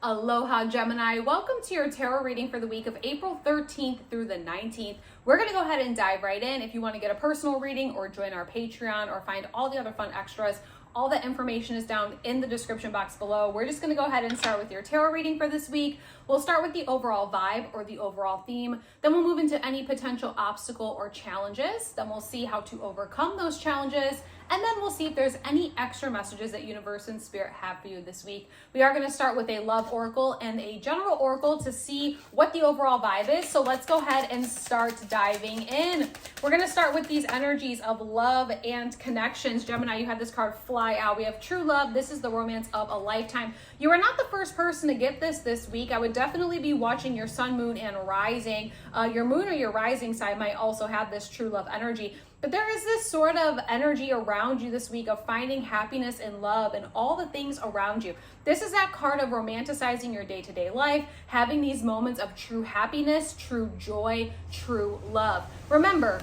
Aloha Gemini, welcome to your tarot reading for the week of April 13th through the 19th. We're going to go ahead and dive right in. If you want to get a personal reading or join our Patreon or find all the other fun extras, all that information is down in the description box below. We're just going to go ahead and start with your tarot reading for this week. We'll start with the overall vibe or the overall theme. Then we'll move into any potential obstacle or challenges. Then we'll see how to overcome those challenges. And then we'll see if there's any extra messages that Universe and Spirit have for you this week. We are going to start with a love oracle and a general oracle to see what the overall vibe is. So let's go ahead and start diving in. We're going to start with these energies of love and connections. Gemini, you had this card fly out. We have true love. This is the romance of a lifetime. You are not the first person to get this week. I would definitely be watching your sun, moon, and rising. Your moon or your rising side might also have this true love energy. But there is this sort of energy around you this week of finding happiness and love and all the things around you. This is that card of romanticizing your day-to-day life, having these moments of true happiness, true joy, true love. Remember,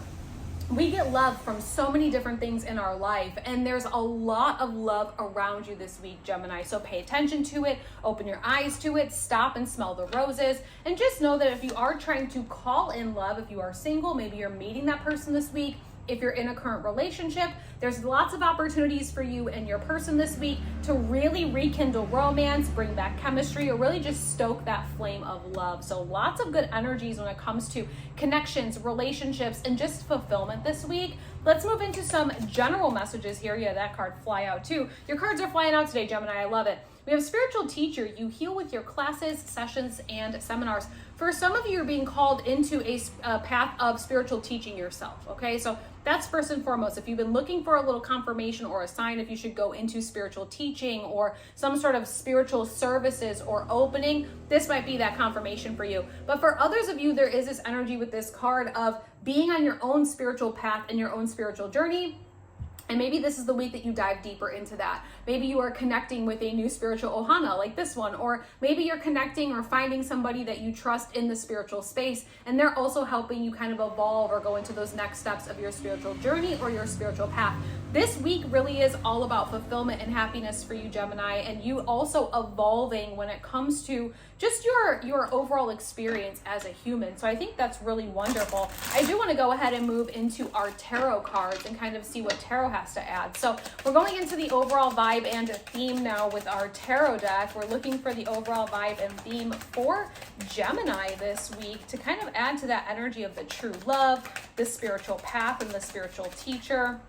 we get love from so many different things in our life, and there's a lot of love around you this week, Gemini. So pay attention to it, open your eyes to it, stop and smell the roses, and just know that if you are trying to call in love, if you are single, maybe you're meeting that person this week. If you're in a current relationship, there's lots of opportunities for you and your person this week to really rekindle romance, bring back chemistry, or really just stoke that flame of love. So lots of good energies when it comes to connections, relationships, and just fulfillment this week. Let's move into some general messages here. Yeah, that card fly out too. Your cards are flying out today, Gemini. I love it. We have spiritual teacher. You heal with your classes, sessions, and seminars. For some of you, you're being called into a path of spiritual teaching yourself, okay? So that's first and foremost. If you've been looking for a little confirmation or a sign if you should go into spiritual teaching or some sort of spiritual services or opening, this might be that confirmation for you. But for others of you, there is this energy with this card of being on your own spiritual path and your own spiritual journey. And maybe this is the week that you dive deeper into that. Maybe you are connecting with a new spiritual ohana like this one, or maybe you're connecting or finding somebody that you trust in the spiritual space, and they're also helping you kind of evolve or go into those next steps of your spiritual journey or your spiritual path. This week really is all about fulfillment and happiness for you, Gemini, and you also evolving when it comes to just your overall experience as a human. So I think that's really wonderful. I do want to go ahead and move into our tarot cards and kind of see what tarot has to add. So we're going into the overall vibe and theme now with our tarot deck. We're looking for the overall vibe and theme for Gemini this week to kind of add to that energy of the true love, the spiritual path, and the spiritual teacher.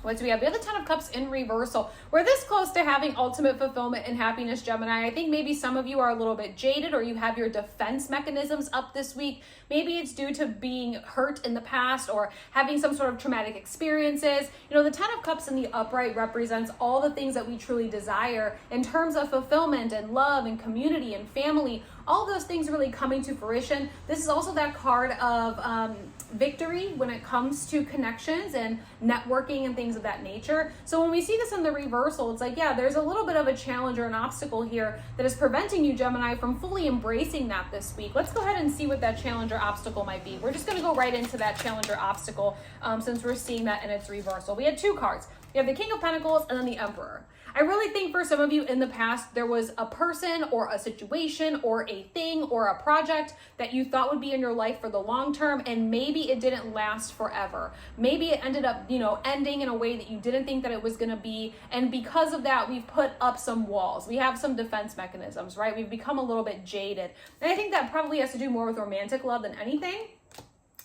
What do we have? We have the Ten of Cups in reversal. We're this close to having ultimate fulfillment and happiness, Gemini. I think maybe some of you are a little bit jaded or you have your defense mechanisms up this week. Maybe it's due to being hurt in the past or having some sort of traumatic experiences. You know, the Ten of Cups in the upright represents all the things that we truly desire in terms of fulfillment and love and community and family. All those things really coming to fruition. This is also that card of victory when it comes to connections and networking and things of that nature. So when we see this in the reversal, it's like, yeah, there's a little bit of a challenge or an obstacle here that is preventing you, Gemini, from fully embracing that this week. Let's go ahead and see what that challenge or obstacle might be. We're just going to go right into that challenge or obstacle since we're seeing that in its reversal. We had two cards. We have the King of Pentacles and then the Emperor. I really think for some of you in the past, there was a person or a situation or a thing or a project that you thought would be in your life for the long term, and maybe it didn't last forever. Maybe it ended up, ending in a way that you didn't think that it was going to be. And because of that, we've put up some walls. We have some defense mechanisms, right? We've become a little bit jaded. And I think that probably has to do more with romantic love than anything.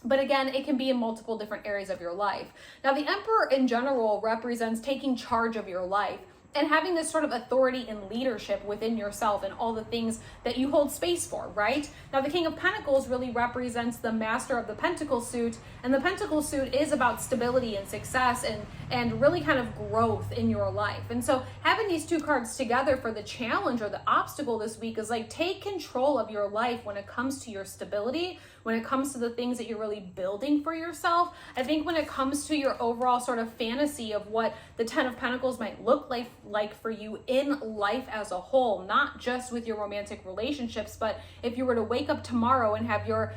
But again, it can be in multiple different areas of your life. Now, the Emperor in general represents taking charge of your life and having this sort of authority and leadership within yourself and all the things that you hold space for, right? Now, the King of Pentacles really represents the master of the pentacle suit, and the pentacle suit is about stability and success and really kind of growth in your life. And so having these two cards together for the challenge or the obstacle this week is like, take control of your life when it comes to your stability, when it comes to the things that you're really building for yourself. I think when it comes to your overall sort of fantasy of what the Ten of Pentacles might look like for you in life as a whole, not just with your romantic relationships, but if you were to wake up tomorrow and have your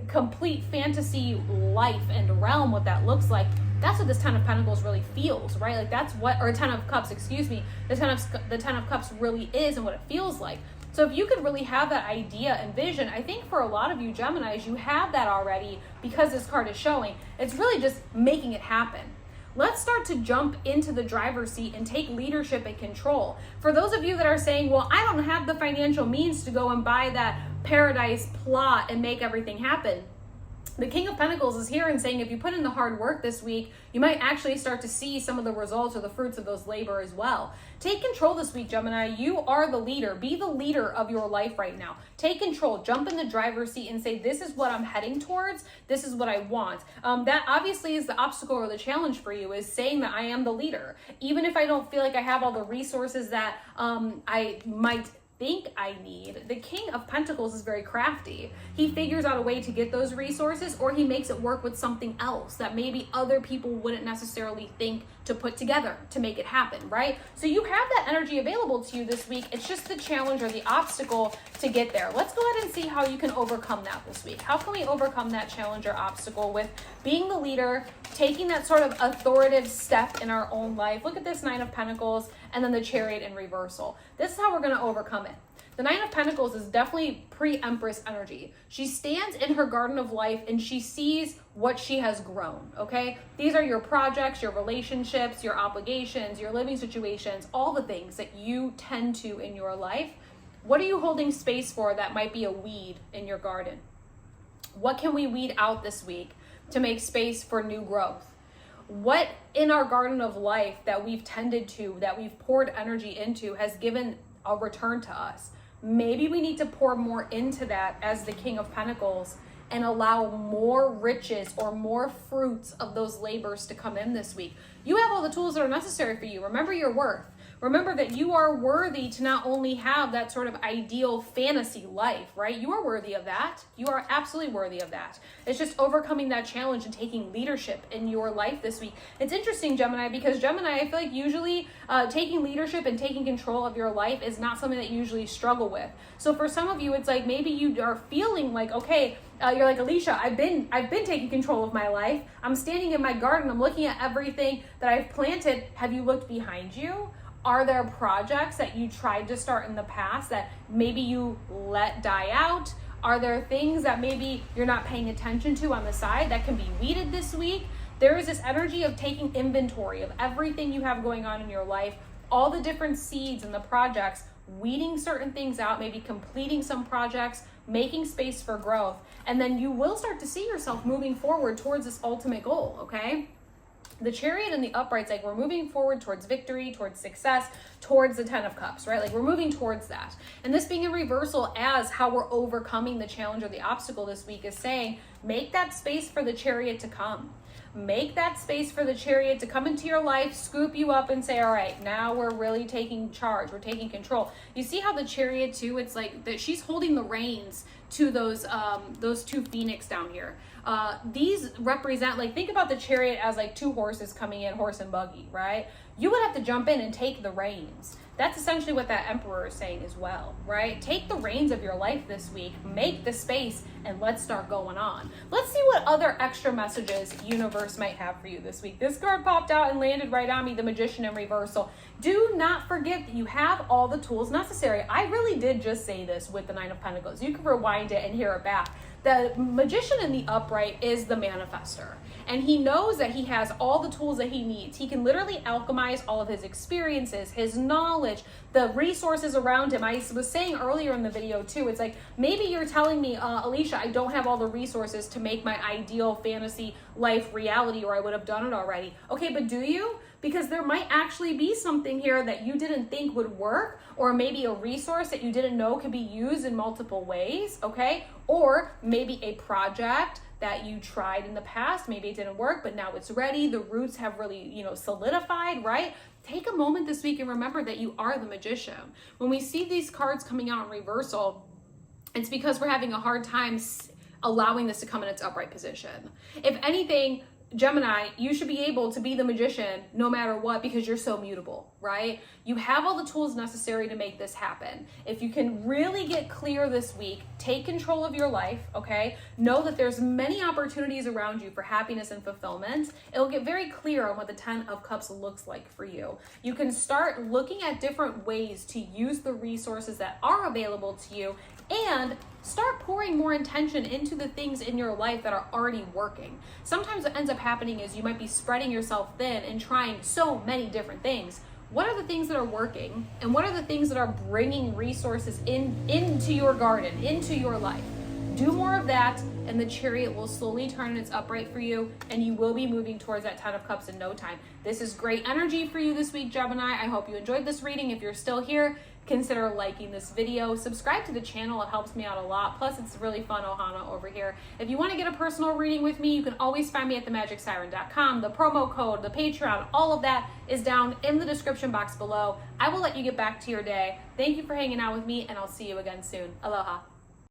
complete fantasy life and realm, what that looks like, that's what this Ten of Pentacles really feels, right? Like that's what, or Ten of Cups, excuse me, the Ten of Cups really is and what it feels like. So if you could really have that idea and vision, I think for a lot of you Geminis, you have that already because this card is showing. It's really just making it happen. Let's start to jump into the driver's seat and take leadership and control. For those of you that are saying, well, I don't have the financial means to go and buy that paradise plot and make everything happen. The King of Pentacles is here and saying if you put in the hard work this week, you might actually start to see some of the results or the fruits of those labor as well. Take control this week, Gemini. You are the leader. Be the leader of your life right now. Take control. Jump in the driver's seat and say, this is what I'm heading towards. This is what I want. That obviously is the obstacle or the challenge for you, is saying that I am the leader. Even if I don't feel like I have all the resources that I might think I need. The King of Pentacles is very crafty. He figures out a way to get those resources, or he makes it work with something else that maybe other people wouldn't necessarily think to put together to make it happen, right? So you have that energy available to you this week. It's just the challenge or the obstacle to get there. Let's go ahead and see how you can overcome that this week. How can we overcome that challenge or obstacle with being the leader, taking that sort of authoritative step in our own life? Look at this Nine of Pentacles and then the Chariot in reversal. This is how we're going to overcome it. The Nine of Pentacles is definitely pre-Empress energy. She stands in her garden of life and she sees what she has grown, okay? These are your projects, your relationships, your obligations, your living situations, all the things that you tend to in your life. What are you holding space for that might be a weed in your garden? What can we weed out this week to make space for new growth? What in our garden of life that we've tended to, that we've poured energy into, has given a return to us? Maybe we need to pour more into that as the King of Pentacles and allow more riches or more fruits of those labors to come in this week. You have all the tools that are necessary for you. Remember your worth. Remember that you are worthy to not only have that sort of ideal fantasy life, right? You are worthy of that. You are absolutely worthy of that. It's just overcoming that challenge and taking leadership in your life this week. It's interesting, Gemini, because Gemini, I feel like usually taking leadership and taking control of your life is not something that you usually struggle with. So for some of you, it's like maybe you are feeling like, okay, you're like, Alicia, I've been taking control of my life. I'm standing in my garden. I'm looking at everything that I've planted. Have you looked behind you? Are there projects that you tried to start in the past that maybe you let die out? Are there things that maybe you're not paying attention to on the side that can be weeded this week? There is this energy of taking inventory of everything you have going on in your life, all the different seeds and the projects, weeding certain things out, maybe completing some projects, making space for growth, and then you will start to see yourself moving forward towards this ultimate goal, okay? The Chariot and the upright's like we're moving forward towards victory, towards success, towards the Ten of Cups, right? Like we're moving towards that. And this being in reversal as how we're overcoming the challenge or the obstacle this week is saying, make that space for the Chariot to come. Make that space for the Chariot to come into your life, scoop you up and say, all right, now we're really taking charge. We're taking control. You see how the Chariot too, it's like that she's holding the reins to those two phoenix down here. These represent, like, think about the Chariot as like two horses coming in, horse and buggy, right? You would have to jump in and take the reins. That's essentially what that Emperor is saying as well, right? Take the reins of your life this week, make the space, and let's start going on. Let's see what other extra messages universe might have for you this week. This card popped out and landed right on me, the Magician in reversal. Do not forget that you have all the tools necessary. I really did just say this with the Nine of Pentacles. You can rewind it and hear it back. The Magician in the upright is the manifester, and he knows that he has all the tools that he needs. He can literally alchemize all of his experiences, his knowledge, the resources around him. I was saying earlier in the video too, it's like, maybe you're telling me, Alicia, I don't have all the resources to make my ideal fantasy life reality, or I would have done it already. Okay, but do you? Because there might actually be something here that you didn't think would work, or maybe a resource that you didn't know could be used in multiple ways, okay? Or maybe a project that you tried in the past, maybe it didn't work, but now it's ready. The roots have really, solidified, right? Take a moment this week and remember that you are the Magician. When we see these cards coming out in reversal, it's because we're having a hard time allowing this to come in its upright position. If anything, Gemini, you should be able to be the magician no matter what because you're so mutable, right? You have all the tools necessary to make this happen. If you can really get clear this week, take control of your life, okay? Know that there's many opportunities around you for happiness and fulfillment. It'll get very clear on what the 10 of Cups looks like for you. You can start looking at different ways to use the resources that are available to you and start pouring more intention into the things in your life that are already working. Sometimes what ends up happening is you might be spreading yourself thin and trying so many different things. What are the things that are working, and what are the things that are bringing resources into your garden, into your life? Do more of that, and the Chariot will slowly turn in its upright for you, and you will be moving towards that 10 of Cups in no time. This is great energy for you this week, Gemini. I hope you enjoyed this reading. If you're still here, consider liking this video. Subscribe to the channel. It helps me out a lot. Plus, it's really fun ohana over here. If you want to get a personal reading with me, you can always find me at themagicsiren.com. The promo code, the Patreon, all of that is down in the description box below. I will let you get back to your day. Thank you for hanging out with me, and I'll see you again soon. Aloha.